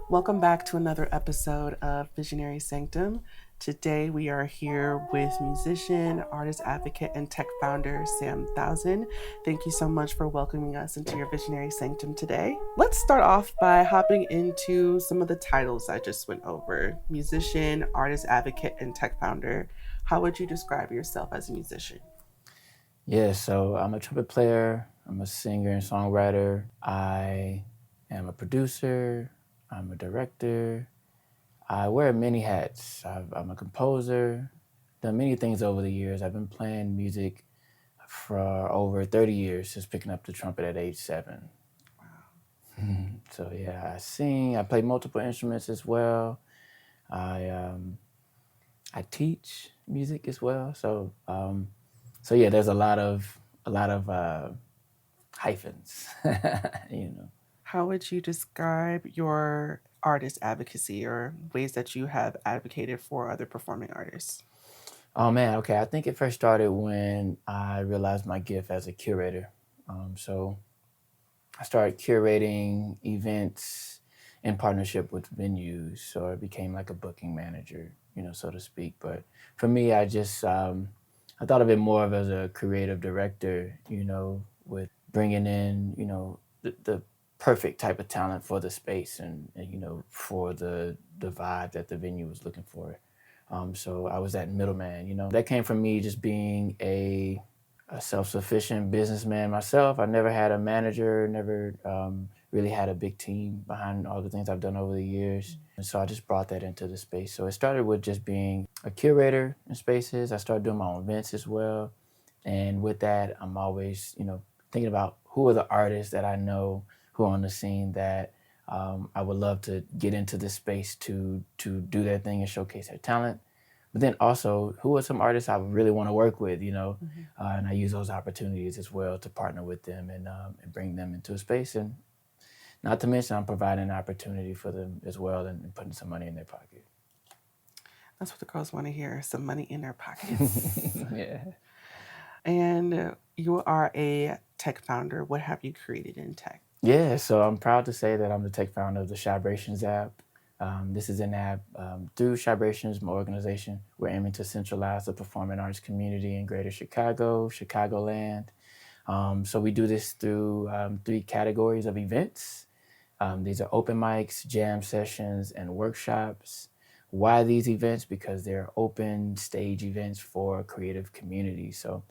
Welcome back to another episode of Visionary Sanctum. Today we are here with musician, artist advocate, and tech founder Sam Thousand. Thank you so much for welcoming us into your Visionary Sanctum today. Let's start off by hopping into some of the titles I just went over. Musician, artist advocate, and tech founder. How would you describe yourself as a musician? Yeah, so I'm a trumpet player, I'm a singer and songwriter, I am a producer, I'm a director, I wear many hats. I'm a composer, done many things over the years. I've been playing music for over 30 years, since picking up the trumpet at age 7. Wow. So yeah, I sing, I play multiple instruments as well. I teach music as well. So yeah, there's a lot of hyphens, you know. How would you describe your artist advocacy or ways that you have advocated for other performing artists? Oh man, okay. I think it first started when I realized my gift as a curator. So I started curating events in partnership with venues. So I became like a booking manager, so to speak. But for me, I just, I thought of it more of as a creative director, with bringing in, the perfect type of talent for the space and for the vibe that the venue was looking for. So I was that middleman, that came from me just being a self-sufficient businessman myself. I never had a manager, never really had a big team behind all the things I've done over the years. And so I just brought that into the space. So it started with just being a curator in spaces. I started doing my own events as well. And with that, I'm always, thinking about who are the artists that I know who are on the scene that I would love to get into this space to do their thing and showcase their talent. But then also, who are some artists I really want to work with, and I use those opportunities as well to partner with them and bring them into a space. And not to mention, I'm providing an opportunity for them as well and putting some money in their pocket. That's what the girls want to hear, some money in their pockets. Yeah. And you are a tech founder. What have you created in tech? Yeah, so I'm proud to say that I'm the tech founder of the Chibrations App. This is an app through Chibrations, my organization. We're aiming to centralize the performing arts community in greater Chicago, Chicagoland. So we do this through 3 categories of events. These are open mics, jam sessions, and workshops. Why these events? Because they're open stage events for creative communities. So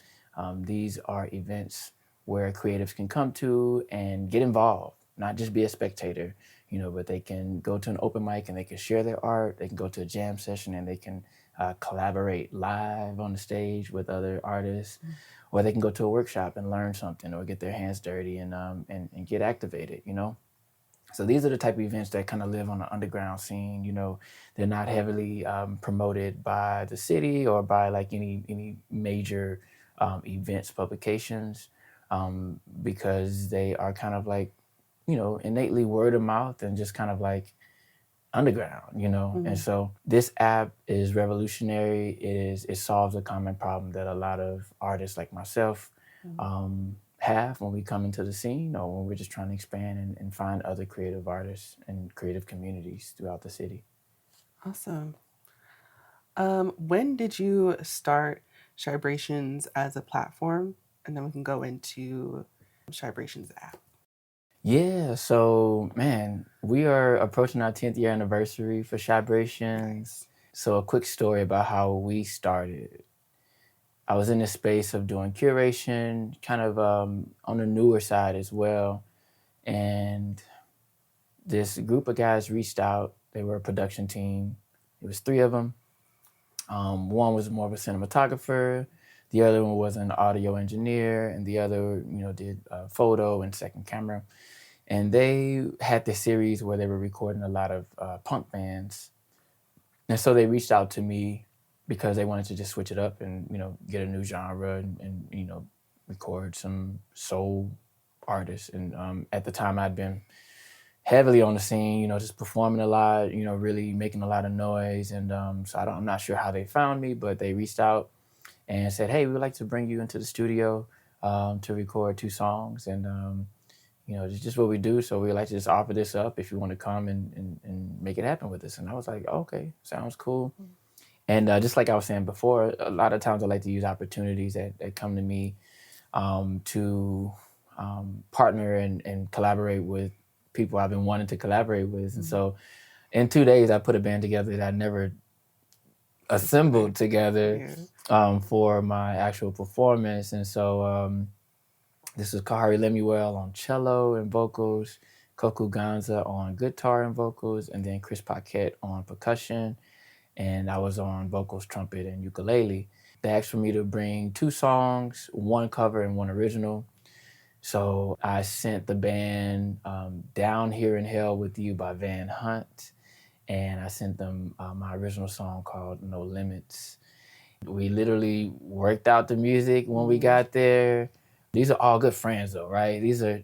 these are events where creatives can come to and get involved, not just be a spectator, but they can go to an open mic and they can share their art. They can go to a jam session and they can collaborate live on the stage with other artists, or they can go to a workshop and learn something or get their hands dirty and get activated, So these are the type of events that kind of live on the underground scene. They're not heavily promoted by the city or by like any major events publications, because they are kind of like, innately word of mouth and just kind of like underground, And so this app is revolutionary. It solves a common problem that a lot of artists like myself have when we come into the scene or when we're just trying to expand and find other creative artists and creative communities throughout the city. Awesome. When did you start Chibrations as a platform? And then we can go into Chibrations app. Yeah, so man, we are approaching our 10th year anniversary for Chibrations. So a quick story about how we started. I was in this space of doing curation, kind of on the newer side as well. And this group of guys reached out. They were a production team. It was 3 of them. One was more of a cinematographer. The other one was an audio engineer. And the other, did photo and second camera. And they had this series where they were recording a lot of punk bands. And so they reached out to me because they wanted to just switch it up and, get a new genre and record some soul artists. And at the time I'd been heavily on the scene, just performing a lot, really making a lot of noise. And so I'm not sure how they found me, but they reached out and said, hey, we would like to bring you into the studio to record 2 songs. And, it's just what we do. So we like to just offer this up if you want to come and make it happen with us. And I was like, okay, sounds cool. And just like I was saying before, a lot of times I like to use opportunities that come to me to partner and collaborate with people I've been wanting to collaborate with. And so in 2 days, I put a band together that I never assembled together for my actual performance. And so this is Kahari Lemuel on cello and vocals, Koku Ganza on guitar and vocals, and then Chris Paquette on percussion. And I was on vocals, trumpet, and ukulele. They asked for me to bring 2 songs, 1 cover and 1 original. So I sent the band Down Here in Hell With You by Van Hunt, and I sent them my original song called No Limits. We literally worked out the music when we got there. These are all good friends though, right? These are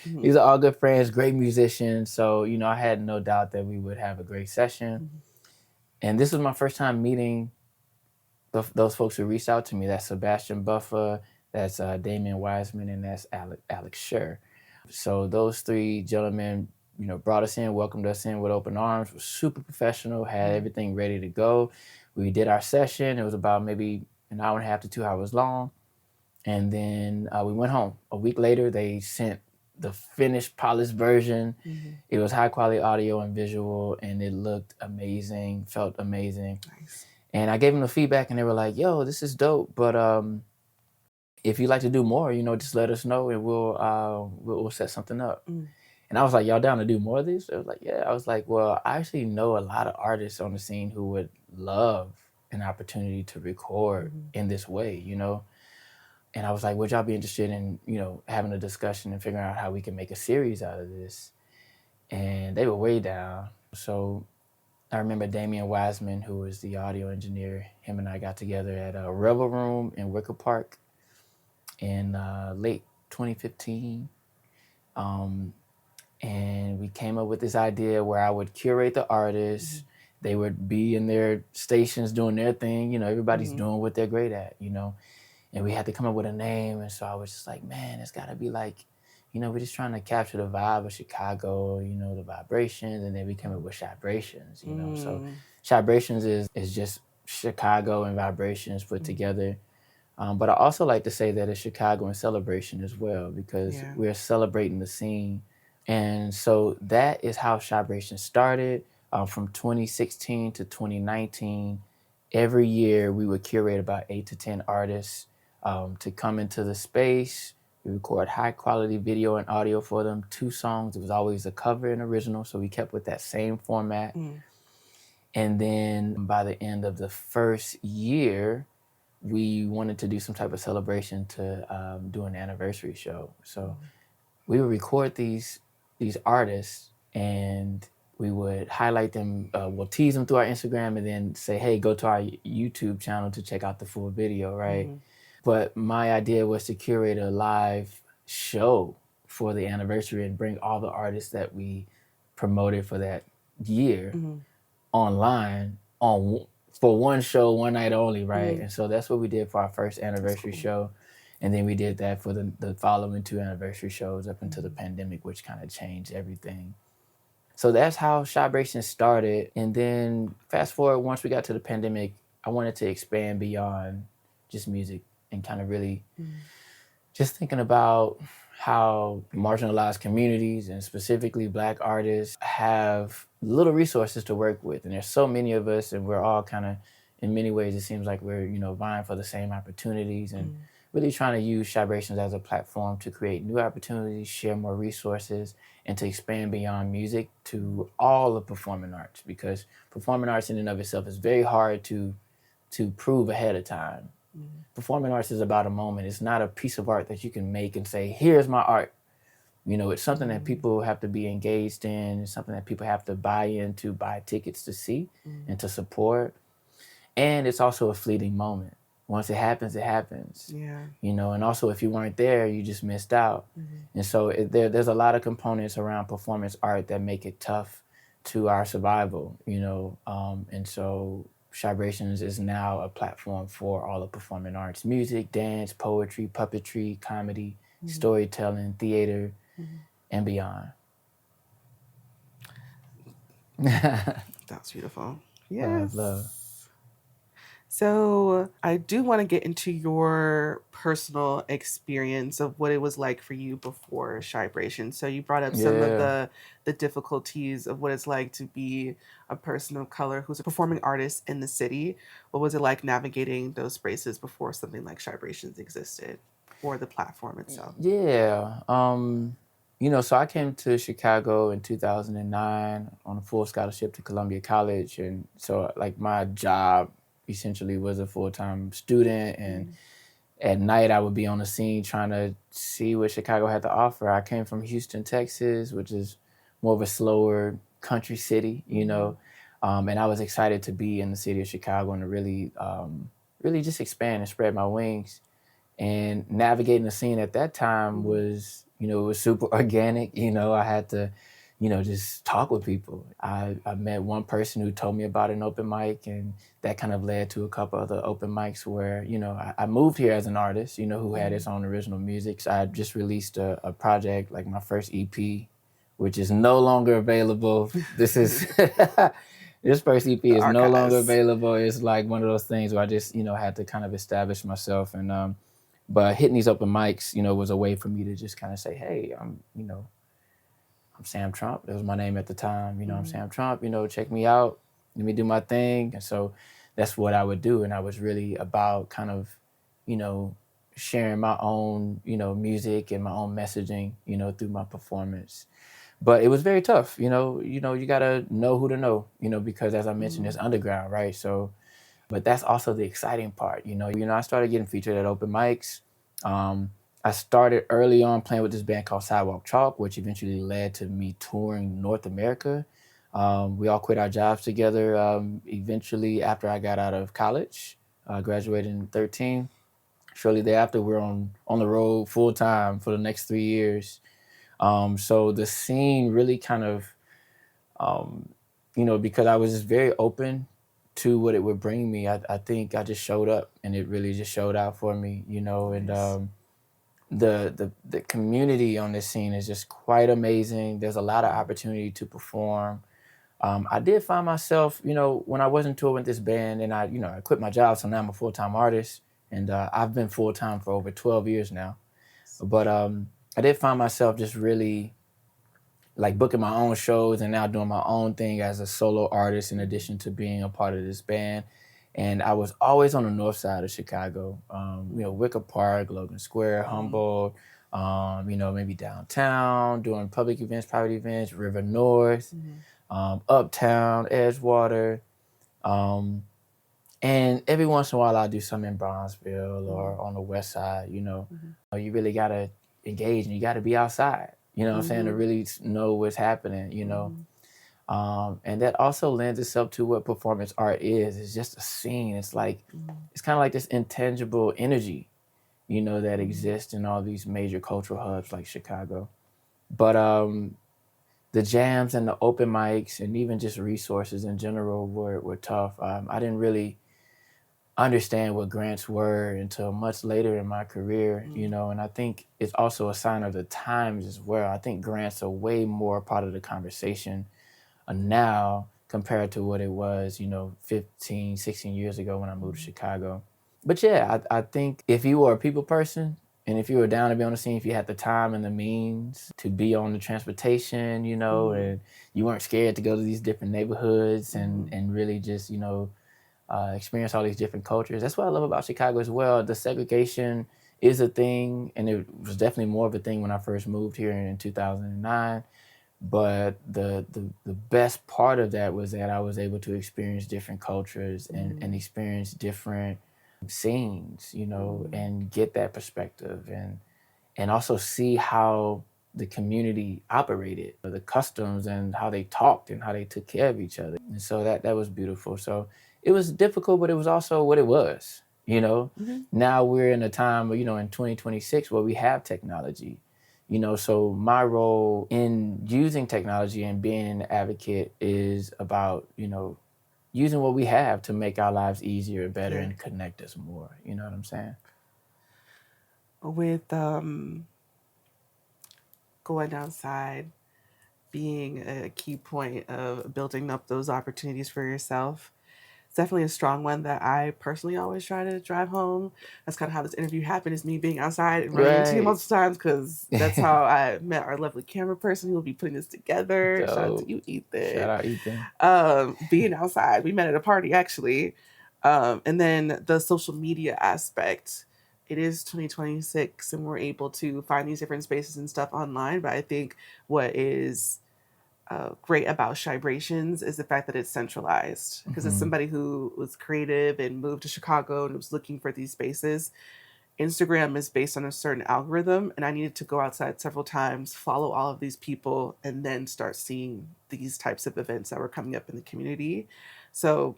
these are all good friends, great musicians. So, I had no doubt that we would have a great session. And this was my first time meeting those folks who reached out to me. That's Sebastian Buffer, that's Damian Wiseman, and that's Alex Scher. So those 3 gentlemen, brought us in, welcomed us in with open arms, was super professional, had everything ready to go. We did our session. It was about maybe an hour and a half to 2 hours long. And then we went home. A week later, they sent the finished, polished version. It was high quality audio and visual, and it looked amazing, felt amazing. Nice. And I gave them the feedback, and they were like, yo, this is dope, but if you'd like to do more, just let us know, and we'll set something up. And I was like, y'all down to do more of this? They was like, yeah. I was like, well, I actually know a lot of artists on the scene who would love an opportunity to record in this way, And I was like, would y'all be interested in, having a discussion and figuring out how we can make a series out of this? And they were way down. So I remember Damian Wiseman, who was the audio engineer, him and I got together at a Revel Room in Wicker Park in late 2015. And we came up with this idea where I would curate the artists. They would be in their stations doing their thing. Everybody's doing what they're great at, And we had to come up with a name. And so I was just like, man, it's got to be like, we're just trying to capture the vibe of Chicago, the vibrations. And then we came up with Chibrations, So Chibrations is just Chicago and vibrations put together. But I also like to say that it's Chicago in celebration as well, because we're celebrating the scene. And so that is how Chibrations started. From 2016 to 2019, every year we would curate about 8 to 10 artists to come into the space. We record high quality video and audio for them, 2 songs. It was always a cover and original, so we kept with that same format. And then by the end of the first year, we wanted to do some type of celebration to do an anniversary show. So we would record these artists, and we would highlight them. We'll tease them through our Instagram and then say, hey, go to our YouTube channel to check out the full video, right? But my idea was to curate a live show for the anniversary and bring all the artists that we promoted for that year online for one show, one night only, right? And so that's what we did for our first anniversary show. And then we did that for the following 2 anniversary shows up until the pandemic, which kind of changed everything. So that's how Chibrations started. And then fast forward, once we got to the pandemic, I wanted to expand beyond just music and kind of really just thinking about how marginalized communities and specifically Black artists have little resources to work with. And there's so many of us, and we're all kind of, in many ways, it seems like we're, vying for the same opportunities and really trying to use Chibrations as a platform to create new opportunities, share more resources, and to expand beyond music to all of performing arts, because performing arts in and of itself is very hard to prove ahead of time. Performing arts is about a moment. It's not a piece of art that you can make and say, here's my art. It's something that people have to be engaged in. It's something that people have to buy into, buy tickets to see and to support. And it's also a fleeting moment. Once it happens, it happens. Yeah. And also if you weren't there, you just missed out. And so there's a lot of components around performance art that make it tough to our survival, and so Chibrations is now a platform for all of performing arts: music, dance, poetry, puppetry, comedy, storytelling, theater, and beyond. That's beautiful. Yes. Love. So I do want to get into your personal experience of what it was like for you before Chibration. So you brought up some of the difficulties of what it's like to be a person of color who's a performing artist in the city. What was it like navigating those spaces before something like Chibrations existed, or the platform itself? Yeah. So I came to Chicago in 2009 on a full scholarship to Columbia College. And so like my job essentially was a full-time student. And at night I would be on the scene trying to see what Chicago had to offer. I came from Houston, Texas, which is more of a slower country city, and I was excited to be in the city of Chicago and to really just expand and spread my wings. And navigating the scene at that time was, it was super organic. I had to, just talk with people. I met one person who told me about an open mic, and that kind of led to a couple other open mics where, I moved here as an artist, who had its own original music. So I just released a project, like my first EP, which is no longer available. This first EP is no longer available. It's like one of those things where I just, had to kind of establish myself. And but hitting these open mics, was a way for me to just kind of say, hey, I'm Sam Trump. That was my name at the time. I'm Sam Trump, check me out. Let me do my thing. And so that's what I would do. And I was really about kind of, sharing my own, music and my own messaging, through my performance. But it was very tough. You gotta know who to know, because as I mentioned, it's underground, right? So, but that's also the exciting part. I started getting featured at open mics. I started early on playing with this band called Sidewalk Chalk, which eventually led to me touring North America. We all quit our jobs together eventually after I got out of college. I graduated in 2013. Shortly thereafter, we're on the road full time for the next 3 years. So the scene really kind of, because I was just very open to what it would bring me, I think I just showed up, and it really just showed out for me, and the community on this scene is just quite amazing. There's a lot of opportunity to perform. I did find myself, when I wasn't touring with this band, and I quit my job, so now I'm a full-time artist, and I've been full-time for over 12 years now. But I did find myself just really like booking my own shows and now doing my own thing as a solo artist in addition to being a part of this band. And I was always on the north side of Chicago, Wicker Park, Logan Square, Humboldt, maybe downtown, doing public events, private events, River North, Uptown, Edgewater. And every once in a while I'll do something in Bronzeville or on the west side, You really got to engage and you got to be outside, what I'm saying, to really know what's happening, And that also lends itself to what performance art is. It's just a scene. It's like, it's kind of like this intangible energy, that exists in all these major cultural hubs like Chicago. But the jams and the open mics and even just resources in general were tough. I didn't really understand what grants were until much later in my career, and I think it's also a sign of the times as well. I think grants are way more part of the conversation now compared to what it was, 15, 16 years ago when I moved to Chicago. But yeah, I think if you were a people person and if you were down to be on the scene, if you had the time and the means to be on the transportation, and you weren't scared to go to these different neighborhoods and really just, experience all these different cultures. That's what I love about Chicago as well. The segregation is a thing, and it was definitely more of a thing when I first moved here in 2009. But the best part of that was that I was able to experience different cultures and experience different scenes, and get that perspective and also see how the community operated, the customs and how they talked and how they took care of each other. And so that was beautiful. So it was difficult, but it was also what it was, you know. Mm-hmm. Now we're in a time, you know, in 2026 where we have technology, you know, so my role in using technology and being an advocate is about, you know, using what we have to make our lives easier and better and connect us more. You know what I'm saying? With going outside being a key point of building up those opportunities for yourself, it's definitely a strong one that I personally always try to drive home. That's kind of how this interview happened, is me being outside and running into you Right. multiple times, because that's how I met our lovely camera person who will be putting this together. Shout out to Dope. you, Ethan. Shout out Ethan. Being outside, we met at a party actually. And then the social media aspect. It is 2026 and we're able to find these different spaces and stuff online. But I think what is great about Chibrations is the fact that it's centralized. Because as somebody who was creative and moved to Chicago and was looking for these spaces, Instagram is based on a certain algorithm, and I needed to go outside several times, follow all of these people, and then start seeing these types of events that were coming up in the community. So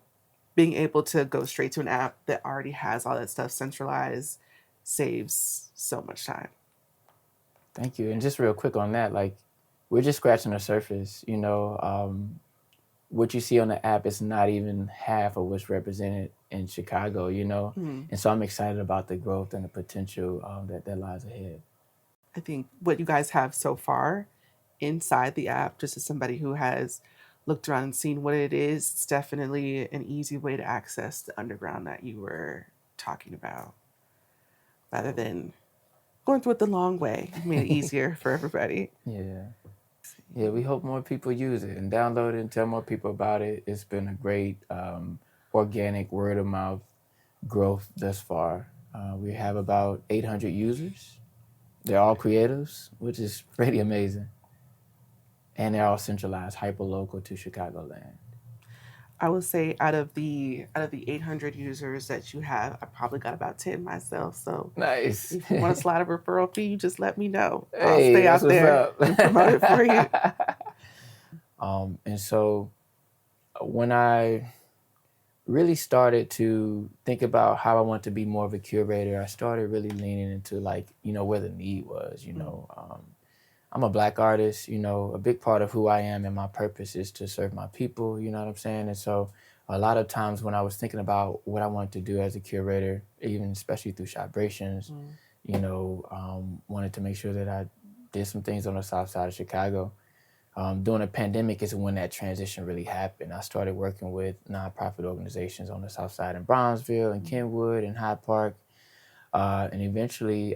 being able to go straight to an app that already has all that stuff centralized saves so much time. Thank you. And just real quick on that, like, we're just scratching the surface, you know. What you see on the app is not even half of what's represented in Chicago, you know. And so I'm excited about the growth and the potential that lies ahead. I think what you guys have so far inside the app, just as somebody who has looked around and seen what it is, it's definitely an easy way to access the underground that you were talking about, rather than going through it the long way. It made it easier for everybody. Yeah. Yeah, we hope more people use it and download it and tell more people about it. It's been a great organic word of mouth growth thus far. We have about 800 users. They're all creatives, which is pretty amazing. And they're all centralized, hyper local to Chicagoland. I would say out of the 800 users that you have, I probably got about 10 myself. So Nice. if you want to slide a referral fee, you just let me know. Hey, I'll stay out that's what's there up. and promote it for you. And so when I really started to think about how I want to be more of a curator, I started really leaning into, like, you know, where the need was, you know. I'm a Black artist, you know. A big part of who I am and my purpose is to serve my people, you know what I'm saying? And so a lot of times when I was thinking about what I wanted to do as a curator, even especially through Chibrations, you know, wanted to make sure that I did some things on the south side of Chicago. During the pandemic is when that transition really happened. I started working with nonprofit organizations on the south side in Brownsville and Kenwood and Hyde Park. And eventually,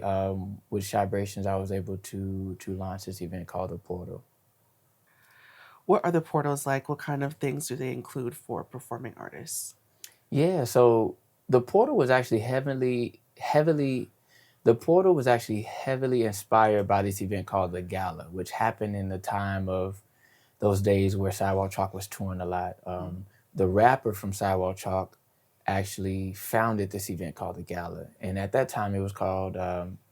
with Chibrations, I was able to launch this event called The Portal. What are the portals like? What kind of things do they include for performing artists? Yeah, so The Portal was actually heavily inspired by this event called The Gala, which happened in the time of those days where Sidewalk Chalk was touring a lot. The rapper from Sidewalk Chalk actually founded this event called The Gala. And at that time, it was called,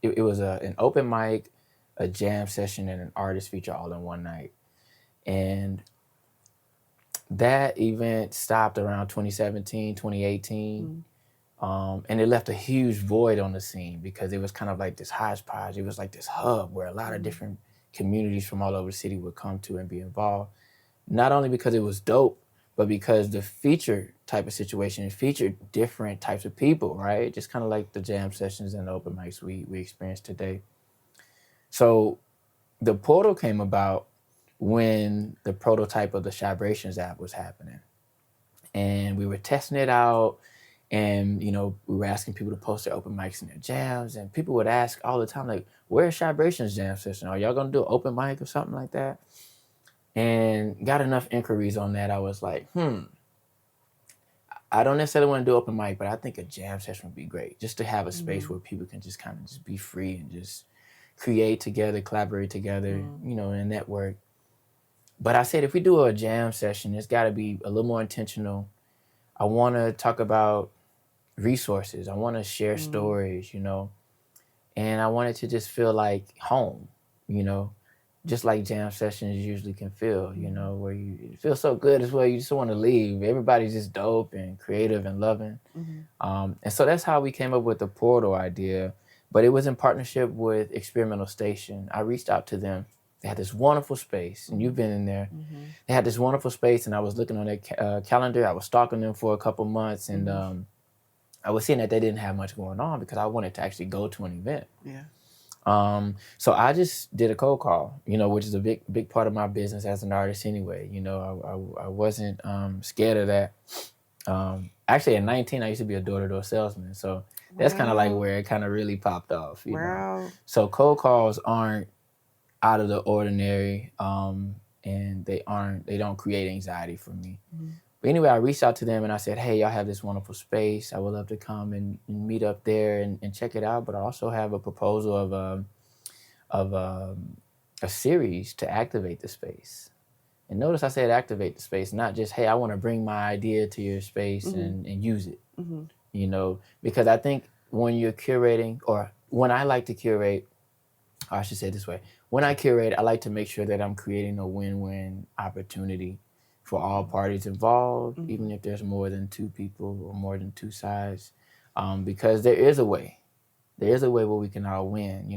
it was an open mic, a jam session, and an artist feature all in one night. And that event stopped around 2017, 2018. And it left a huge void on the scene because it was kind of like this hodgepodge. It was like this hub where a lot of different communities from all over the city would come to and be involved. Not only because it was dope, but because the feature type of situation featured different types of people, right? Just kind of like the jam sessions and the open mics we experience today. So the portal came about when the prototype of the Chibrations app was happening. And we were testing it out. And, you know, we were asking people to post their open mics and their jams. And people would ask all the time, like, where's Chibrations jam session? Are y'all going to do an open mic or something like that? And got enough inquiries on that. I was like, I don't necessarily want to do open mic, but I think a jam session would be great. Just to have a space where people can just kind of just be free and just create together, collaborate together, you know, and network. But I said, if we do a jam session, it's got to be a little more intentional. I want to talk about resources. I want to share stories, you know, and I want it to just feel like home, you know. just like jam sessions usually can feel, where you feel so good as well, you just want to leave. Everybody's just dope and creative and loving. And so that's how we came up with the portal idea. But it was in partnership with Experimental Station. I reached out to them. They had this wonderful space, and you've been in there. They had this wonderful space, and I was looking on their calendar. I was stalking them for a couple months, and I was seeing that they didn't have much going on because I wanted to actually go to an event. Yeah. So I just did a cold call, which is a big part of my business as an artist anyway. I wasn't scared of that. Actually, at 19, I used to be a door-to-door salesman. So that's kind of like where it kind of really popped off, you know. So cold calls aren't out of the ordinary, and they don't create anxiety for me. But anyway, I reached out to them and I said, hey, y'all have this wonderful space. I would love to come and meet up there and check it out. But I also have a proposal of a series to activate the space. And notice I said activate the space, not just, hey, I want to bring my idea to your space and use it, because I think when you're curating, or when I like to curate, or I should say it this way, when I curate, I like to make sure that I'm creating a win-win opportunity for all parties involved, even if there's more than two people or more than two sides, because there is a way where we can all win,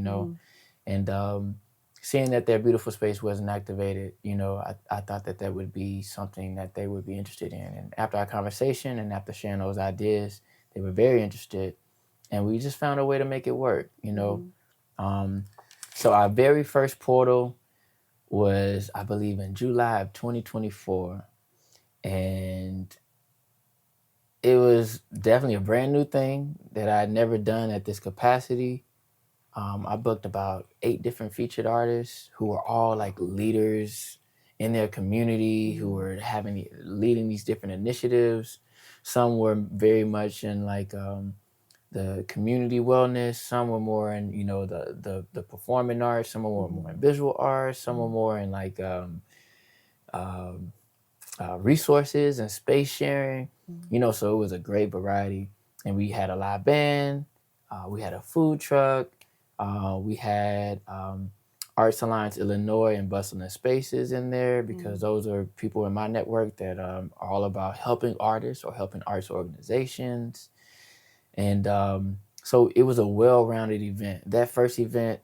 and seeing that their beautiful space wasn't activated, I thought that would be something that they would be interested in. And after our conversation and after sharing those ideas, they were very interested, and we just found a way to make it work, So our very first portal was, I believe, in July of 2024. And it was definitely a brand new thing that I had never done at this capacity. I booked about 8 different featured artists who were all like leaders in their community, who were leading these different initiatives. Some were very much in like the community wellness. Some were more in, the performing arts. Some were more in visual arts. Some were more in like resources and space sharing, so it was a great variety. And we had a live band, we had a food truck, we had Arts Alliance Illinois and Bustling Spaces in there, because those are people in my network that are all about helping artists or helping arts organizations. And so it was a well-rounded event. That first event,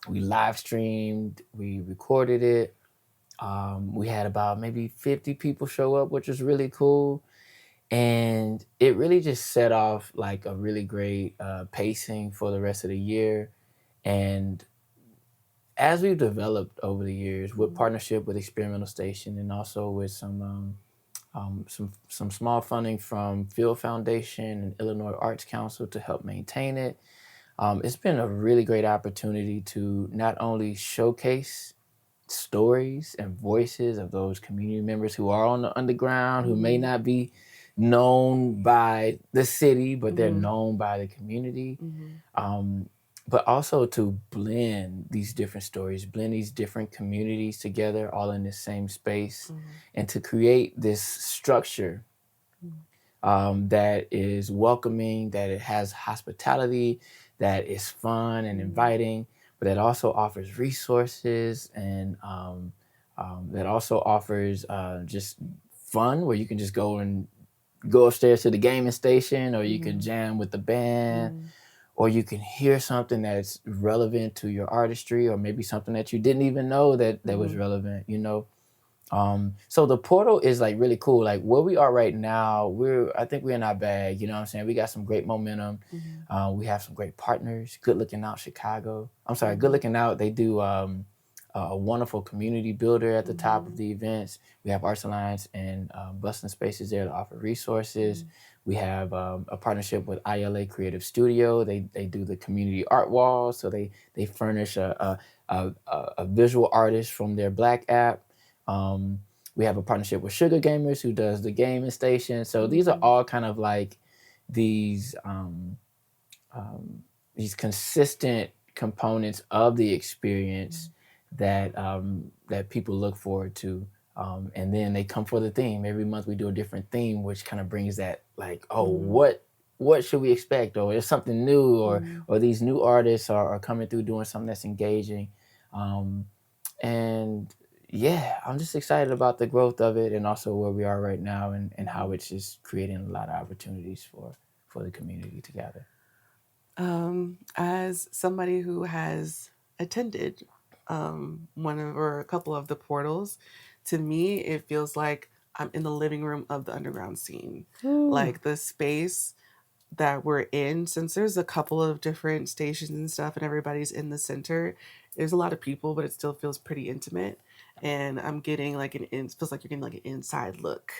we live streamed, we recorded it. We had about maybe 50 people show up, which was really cool. And it really just set off like a really great pacing for the rest of the year. And as we've developed over the years with partnership with Experimental Station, and also with some small funding from Field Foundation and Illinois Arts Council to help maintain it, it's been a really great opportunity to not only showcase stories and voices of those community members who are on the underground, who may not be known by the city, but they're known by the community. But also to blend these different stories, blend these different communities together, all in the same space, and to create this structure that is welcoming, that it has hospitality, that is fun and inviting, but that also offers resources, and that also offers just fun, where you can just go upstairs to the gaming station, or you can jam with the band, or you can hear something that's relevant to your artistry, or maybe something that you didn't even know that was relevant, So the portal is like really cool. Like where we are right now, I think we're in our bag, you know what I'm saying? We got some great momentum. We have some great partners. Good Looking Out Chicago. Good Looking Out, they do a wonderful community builder at the top of the events. We have Arts Alliance and Bustling Spaces there to offer resources. We have a partnership with ILA Creative Studio. They do the community art wall, so they furnish a visual artist from their Black app. We have a partnership with Sugar Gamers, who does the gaming station. So these are all kind of like these consistent components of the experience that people look forward to. And then they come for the theme. Every month we do a different theme, which kind of brings that like, what should we expect? Or there's something new, or these new artists are coming through doing something that's engaging. And yeah, I'm just excited about the growth of it and also where we are right now and how it's just creating a lot of opportunities for the community to gather. As somebody who has attended one of or a couple of the portals, to me, it feels like I'm in the living room of the underground scene. Ooh. Like the space that we're in, since there's a couple of different stations and stuff and everybody's in the center, there's a lot of people, but it still feels pretty intimate. And I'm getting like it feels like you're getting like an inside look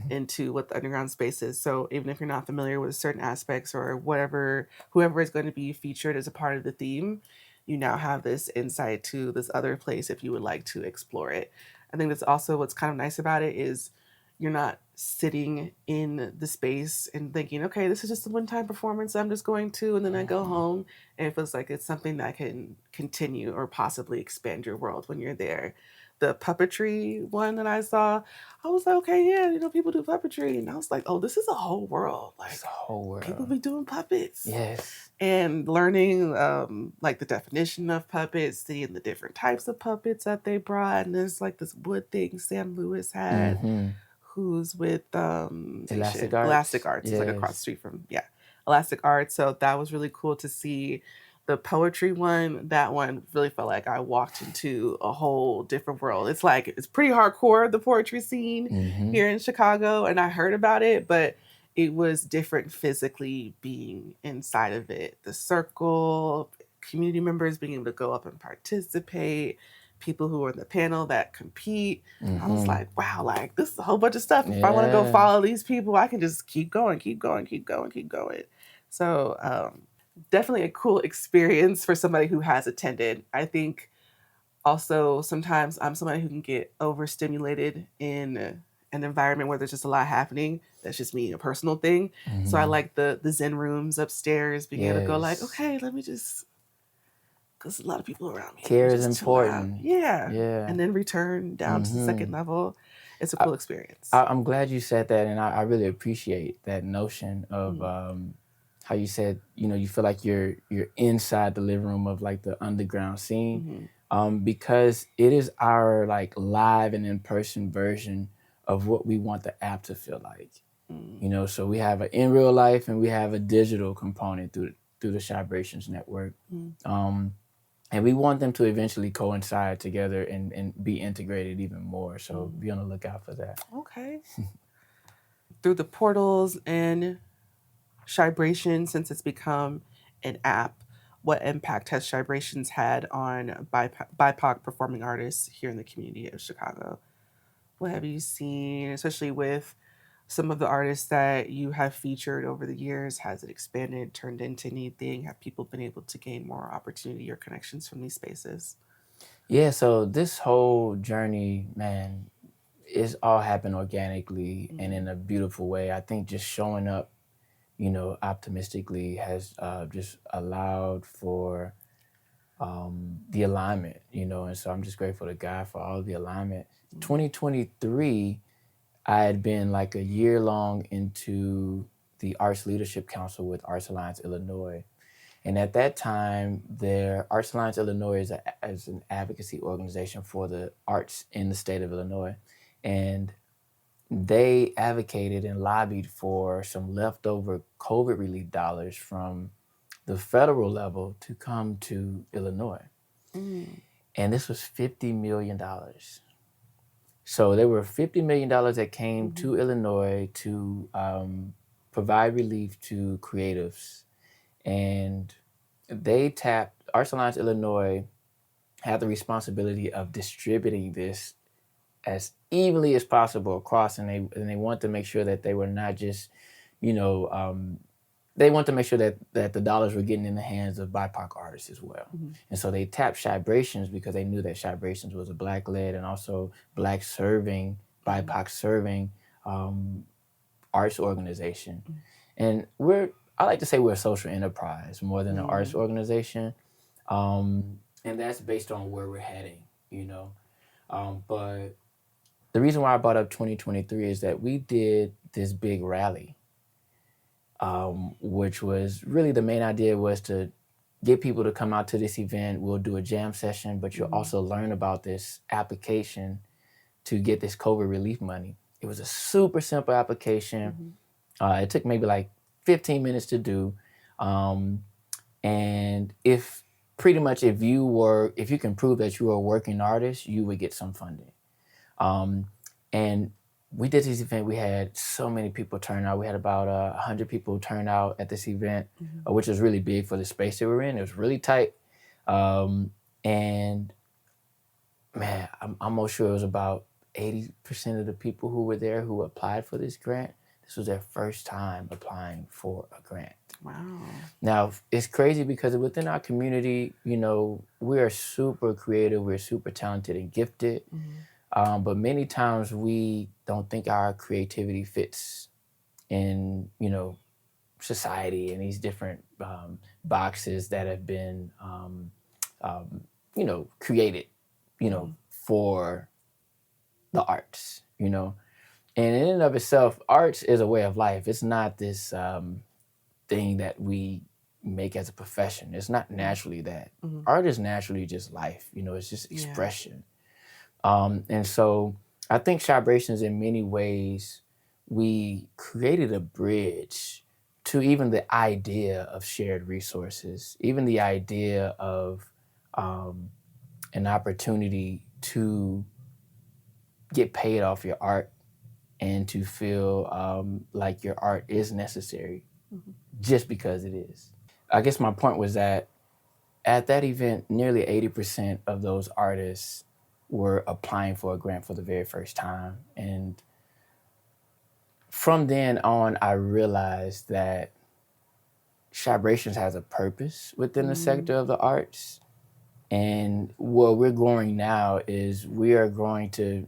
into what the underground space is. So even if you're not familiar with certain aspects or whatever, whoever is going to be featured as a part of the theme, you now have this insight to this other place if you would like to explore it. I think that's also what's kind of nice about it is you're not sitting in the space and thinking, okay, this is just a one-time performance I'm just going to, and then I go home. And it feels like it's something that can continue or possibly expand your world when you're there. The puppetry one that I saw, I was like, okay, yeah, people do puppetry. And I was like, oh, this is a whole world. Like, It's a whole world. People be doing puppets. Yes. And learning like the definition of puppets, seeing the different types of puppets that they brought. And there's like this wood thing Sam Lewis had. Mm-hmm. Who's with Elastic Arts. Elastic Arts. Yes. It's like across the street from Elastic Arts. So that was really cool to see. The poetry one, that one really felt like I walked into a whole different world. It's like it's pretty hardcore, the poetry scene here in Chicago, and I heard about it, but it was different physically being inside of it. The circle, community members being able to go up and participate, people who are in the panel that compete. I was like, wow, like this is a whole bunch of stuff. If I want to go follow these people, I can just keep going, keep going, keep going, keep going. So definitely a cool experience for somebody who has attended. I think also sometimes I'm somebody who can get overstimulated in an environment where there's just a lot happening. That's just me, a personal thing. So I like the Zen rooms upstairs, being able to go like, okay, let me just, because a lot of people around me. Care is important. Yeah. And then return down to the second level. It's a cool experience. I'm glad you said that, and I really appreciate that notion of how you said, you feel like you're inside the living room of like the underground scene, because it is our like live and in-person version of what we want the app to feel like. So we have an in real life and we have a digital component through the Chibrations network. And we want them to eventually coincide together and be integrated even more. So be on the lookout for that. Okay. Through the portals and Chibration, since it's become an app, what impact has Chibrations had on BIPOC performing artists here in the community of Chicago? What have you seen, especially with some of the artists that you have featured over the years? Has it expanded, turned into anything? Have people been able to gain more opportunity or connections from these spaces? Yeah, so this whole journey, man, it's all happened organically and in a beautiful way. I think just showing up, optimistically has just allowed for the alignment, and so I'm just grateful to God for all the alignment. 2023, I had been like a year long into the Arts Leadership Council with Arts Alliance Illinois. And at that time, the Arts Alliance Illinois is an advocacy organization for the arts in the state of Illinois. And they advocated and lobbied for some leftover COVID relief dollars from the federal level to come to Illinois. And this was $50 million. So there were $50 million that came to Illinois to provide relief to creatives. And they tapped, Arts Alliance Illinois had the responsibility of distributing this as evenly as possible across, and they want to make sure that they were not just, they want to make sure that the dollars were getting in the hands of BIPOC artists as well. And so they tapped Chibrations because they knew that Chibrations was a Black-led and also Black-serving, BIPOC serving arts organization. And I like to say we're a social enterprise more than an arts organization. And that's based on where we're heading, But the reason why I brought up 2023 is that we did this big rally, which was really the main idea was to get people to come out to this event. We'll do a jam session, but you'll also learn about this application to get this COVID relief money. It was a super simple application. It took maybe like 15 minutes to do. And if you can prove that you are a working artist, you would get some funding. And we did this event. We had so many people turn out. We had about 100 people turn out at this event, which was really big for the space that we were in. It was really tight. And man, I'm almost sure it was about 80% of the people who were there who applied for this grant, this was their first time applying for a grant. Wow. Now, it's crazy because within our community, we are super creative, we're super talented and gifted. But many times we don't think our creativity fits in, society and these different boxes that have been, created, for the arts, And in and of itself, arts is a way of life. It's not this thing that we make as a profession. It's not naturally that. Art is naturally just life, it's just expression. And so I think Chibrations, in many ways, we created a bridge to even the idea of shared resources, even the idea of an opportunity to get paid off your art and to feel like your art is necessary just because it is. I guess my point was that at that event, nearly 80% of those artists were applying for a grant for the very first time. And from then on, I realized that Chibrations has a purpose within the sector of the arts. And what we're growing now is we are growing to,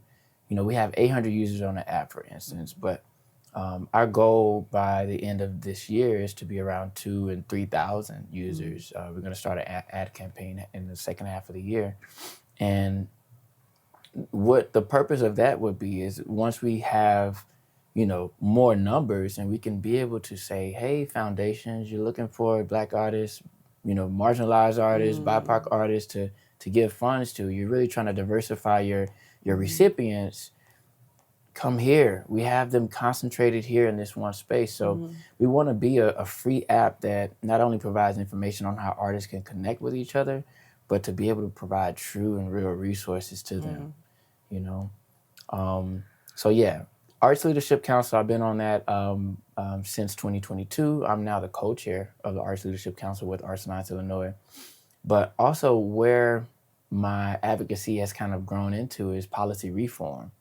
we have 800 users on the app, for instance, but our goal by the end of this year is to be around 2,000 and 3,000 users. We're going to start an ad campaign in the second half of the year. And what the purpose of that would be is once we have, more numbers and we can be able to say, hey, foundations, you're looking for Black artists, marginalized artists, BIPOC artists to give funds to. You're really trying to diversify your recipients. Come here. We have them concentrated here in this one space. So we want to be a free app that not only provides information on how artists can connect with each other, but to be able to provide true and real resources to them. So yeah, Arts Leadership Council, I've been on that since 2022. I'm now the co-chair of the Arts Leadership Council with Arts Alliance Illinois. But also where my advocacy has kind of grown into is policy reform.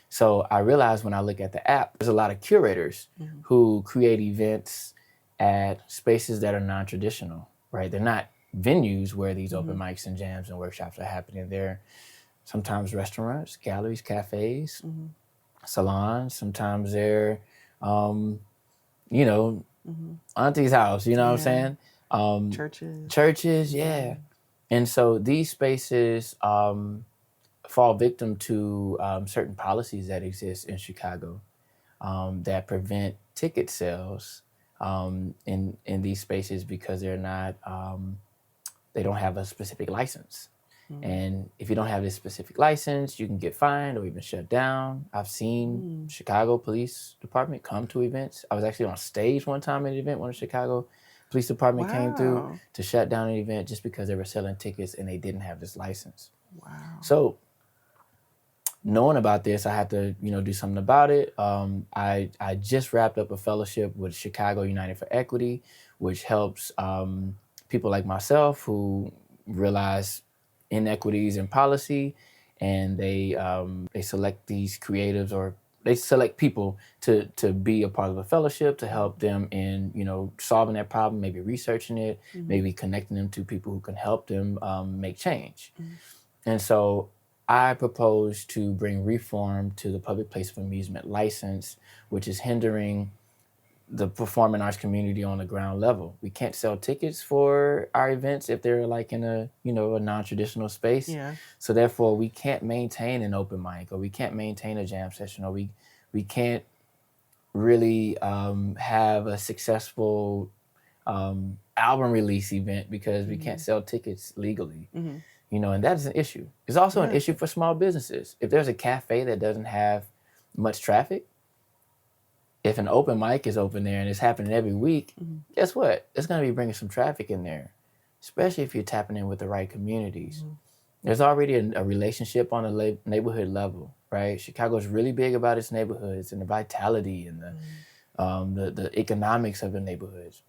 So I realized when I look at the app, there's a lot of curators who create events at spaces that are non-traditional, right? They're not venues where these open mics and jams and workshops are happening. They're sometimes restaurants, galleries, cafes, salons. Sometimes they're, auntie's house, you know what I'm saying? Churches, yeah. And so these spaces fall victim to certain policies that exist in Chicago that prevent ticket sales in these spaces because they're not, they don't have a specific license. And if you don't have this specific license, you can get fined or even shut down. I've seen Chicago Police Department come to events. I was actually on stage one time at an event when the Chicago Police Department came through to shut down an event just because they were selling tickets and they didn't have this license. So knowing about this, I had to, do something about it. I just wrapped up a fellowship with Chicago United for Equity, which helps people like myself who realize inequities in policy, and they select these creatives, or they select people to be a part of a fellowship to help them in, solving that problem, maybe researching it, maybe connecting them to people who can help them make change. And so I propose to bring reform to the public place of amusement license, which is hindering the performing arts community on the ground level. We can't sell tickets for our events if they're like in a non-traditional space. So therefore we can't maintain an open mic, or we can't maintain a jam session, or we can't really have a successful album release event because we can't sell tickets legally. And that is an issue. It's also an issue for small businesses. If there's a cafe that doesn't have much traffic, if an open mic is open there and it's happening every week, guess what? It's going to be bringing some traffic in there, especially if you're tapping in with the right communities. There's already a relationship on a neighborhood level, right? Chicago's really big about its neighborhoods and the vitality and the economics of the neighborhoods.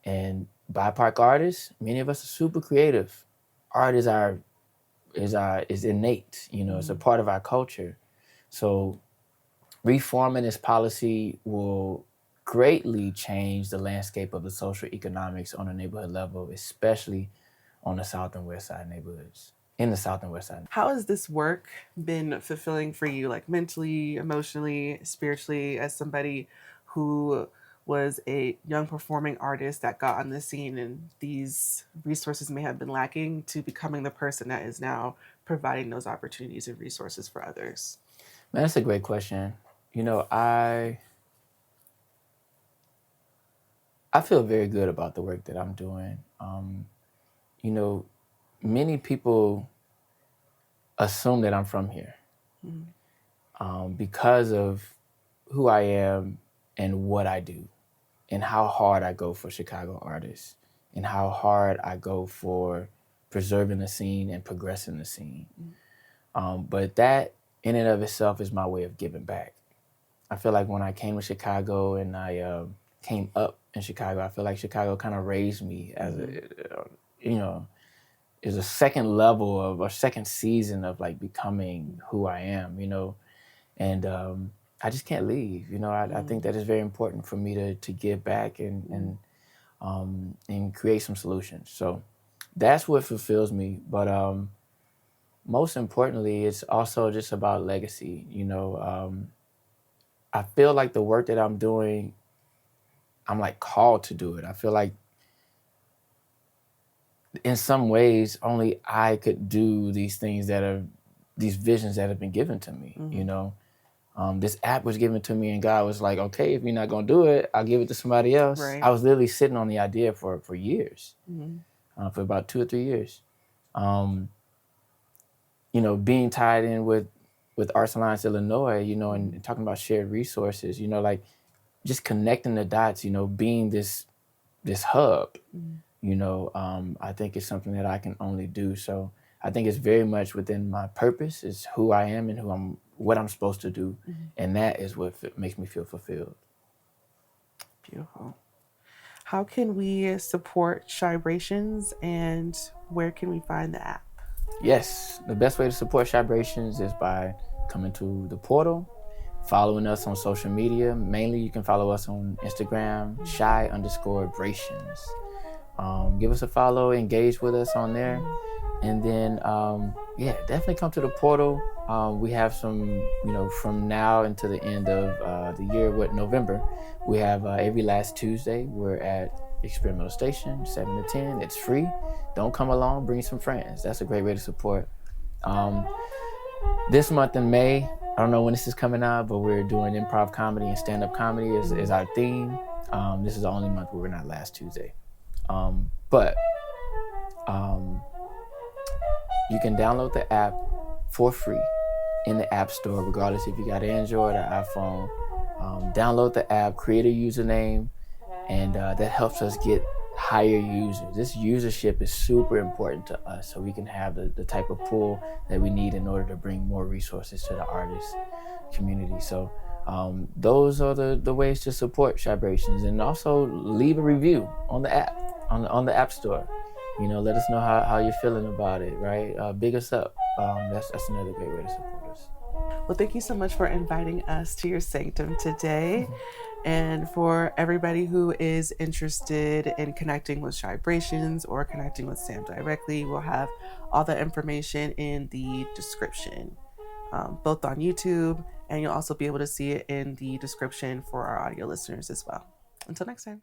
And BIPOC artists, many of us are super creative. Art is innate, it's a part of our culture. So reforming this policy will greatly change the landscape of the social economics on a neighborhood level, especially on the South and West Side neighborhoods, in the South and West Side. How has this work been fulfilling for you, like mentally, emotionally, spiritually, as somebody who was a young performing artist that got on the scene and these resources may have been lacking, to becoming the person that is now providing those opportunities and resources for others? Man, that's a great question. I feel very good about the work that I'm doing. Many people assume that I'm from here because of who I am and what I do and how hard I go for Chicago artists and how hard I go for preserving the scene and progressing the scene. But that in and of itself is my way of giving back. I feel like when I came to Chicago and I came up in Chicago, I feel like Chicago kind of raised me as is a second level of a second season of like becoming who I am, and I just can't leave. I think that is very important for me to give back and create some solutions. So that's what fulfills me. But most importantly, it's also just about legacy. I feel like the work that I'm doing, I'm like called to do it. I feel like in some ways only I could do these things these visions that have been given to me, This app was given to me and God was like, okay, if you're not gonna do it, I'll give it to somebody else. Right. I was literally sitting on the idea for years, for about 2 or 3 years. Being tied in with Arts Alliance Illinois, and talking about shared resources, like just connecting the dots, being this hub, I think it's something that I can only do. So I think it's very much within my purpose. It's who I am and what I'm supposed to do. And that is what makes me feel fulfilled. Beautiful. How can we support Chibrations and where can we find the app? Yes, the best way to support Chibrations is by coming to the portal, following us on social media. Mainly, you can follow us on Instagram, _brations. Give us a follow, engage with us on there. And then, definitely come to the portal. We have some, from now until the end of the year, November, we have every last Tuesday, we're at Experimental Station, 7 to 10. It's free. Don't come along, bring some friends. That's a great way to support. This month in May, I don't know when this is coming out, but we're doing improv comedy and stand-up comedy is our theme. This is the only month where we're not last Tuesday. But you can download the app for free in the App Store, regardless if you got Android or iPhone. Download the app, create a username, and that helps us get higher users. This usership is super important to us so we can have the type of pool that we need in order to bring more resources to the artist community. So those are the ways to support Chibrations, and also leave a review on the app, on the App Store. Let us know how you're feeling about it, right? Big us up. That's another great way to support us. Well, thank you so much for inviting us to your sanctum today. And for everybody who is interested in connecting with Chibrations or connecting with Sam directly, we'll have all the information in the description, both on YouTube, and you'll also be able to see it in the description for our audio listeners as well. Until next time.